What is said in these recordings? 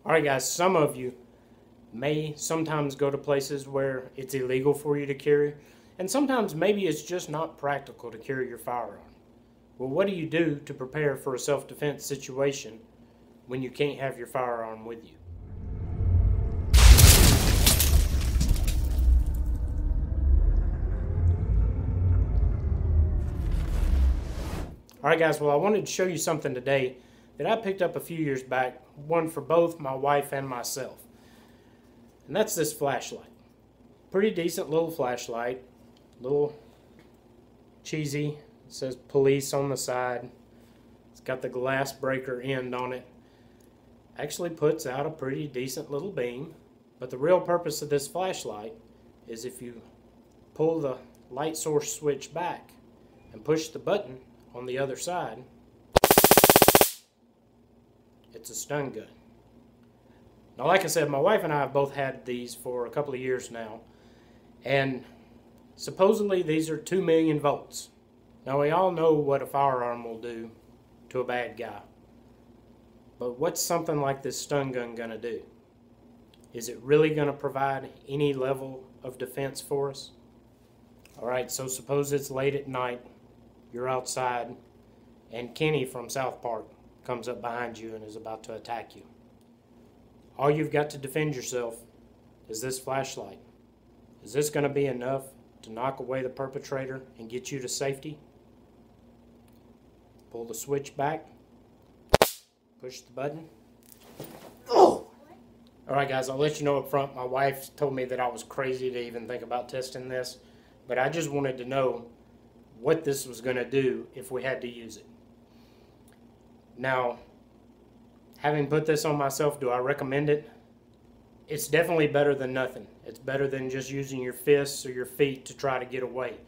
Alright guys, some of you may sometimes go to places where it's illegal for you to carry, and sometimes maybe it's just not practical to carry your firearm. Well, what do you do to prepare for a self-defense situation when you can't have your firearm with you? Alright guys, well I wanted to show you something today that I picked up a few years back, one for both my wife and myself. And that's this flashlight. Pretty decent little flashlight, little cheesy. It says police on the side. It's got the glass breaker end on it. Actually puts out a pretty decent little beam. But the real purpose of this flashlight is if you pull the light source switch back and push the button on the other side, it's a stun gun. Now, like I said, my wife and I have both had these for a couple of years now, and supposedly these are 2 million volts. Now, we all know what a firearm will do to a bad guy, but what's something like this stun gun going to do? Is it really going to provide any level of defense for us? Alright, so suppose it's late at night, you're outside, and Kenny from South Park comes up behind you and is about to attack you. All you've got to defend yourself is this flashlight. Is this going to be enough to knock away the perpetrator and get you to safety? Pull the switch back. Push the button. Oh! Alright guys, I'll let you know up front, my wife told me that I was crazy to even think about testing this, but I just wanted to know what this was going to do if we had to use it. Now, having put this on myself, do I recommend it? It's definitely better than nothing. It's better than just using your fists or your feet to try to get away.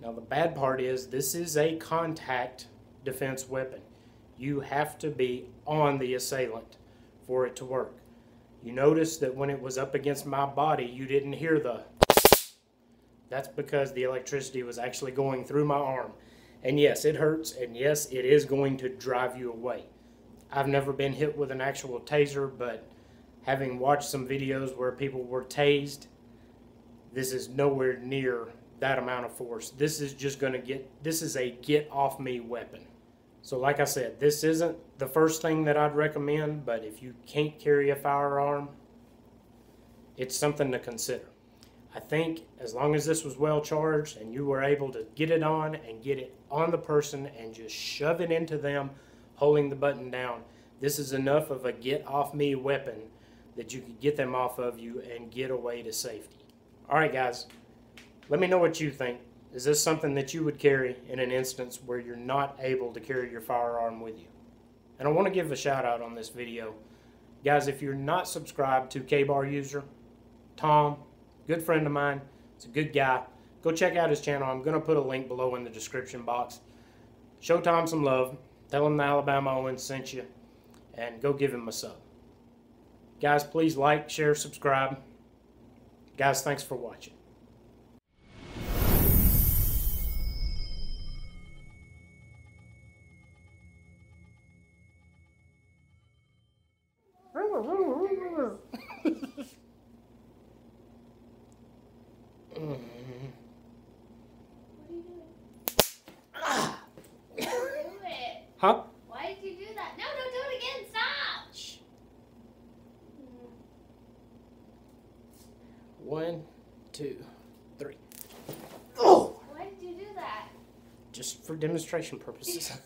Now, the bad part is this is a contact defense weapon. You have to be on the assailant for it to work. You notice that when it was up against my body, you didn't hear the... That's because the electricity was actually going through my arm. And yes, it hurts, and yes, it is going to drive you away. I've never been hit with an actual taser, but having watched some videos where people were tased, this is nowhere near that amount of force. This is just going to this is a get off me weapon. So like I said, this isn't the first thing that I'd recommend, but if you can't carry a firearm, it's something to consider. I think as long as this was well charged and you were able to get it on and get it on the person and just shove it into them, holding the button down, this is enough of a get off me weapon that you could get them off of you and get away to safety. Alright guys, let me know what you think. Is this something that you would carry in an instance where you're not able to carry your firearm with you? And I want to give a shout out on this video. Guys, if you're not subscribed to K-Bar User, Tom, good friend of mine, it's a good guy. Go check out his channel. I'm going to put a link below in the description box. Show Tom some love. Tell him the TheALOwens sent you. And go give him a sub. Guys, please like, share, subscribe. Guys, thanks for watching. What are you doing? Do it. Huh? Why did you do that? No, don't do it again. Stop. Shh. 1, 2, 3. Oh! Why did you do that? Just for demonstration purposes.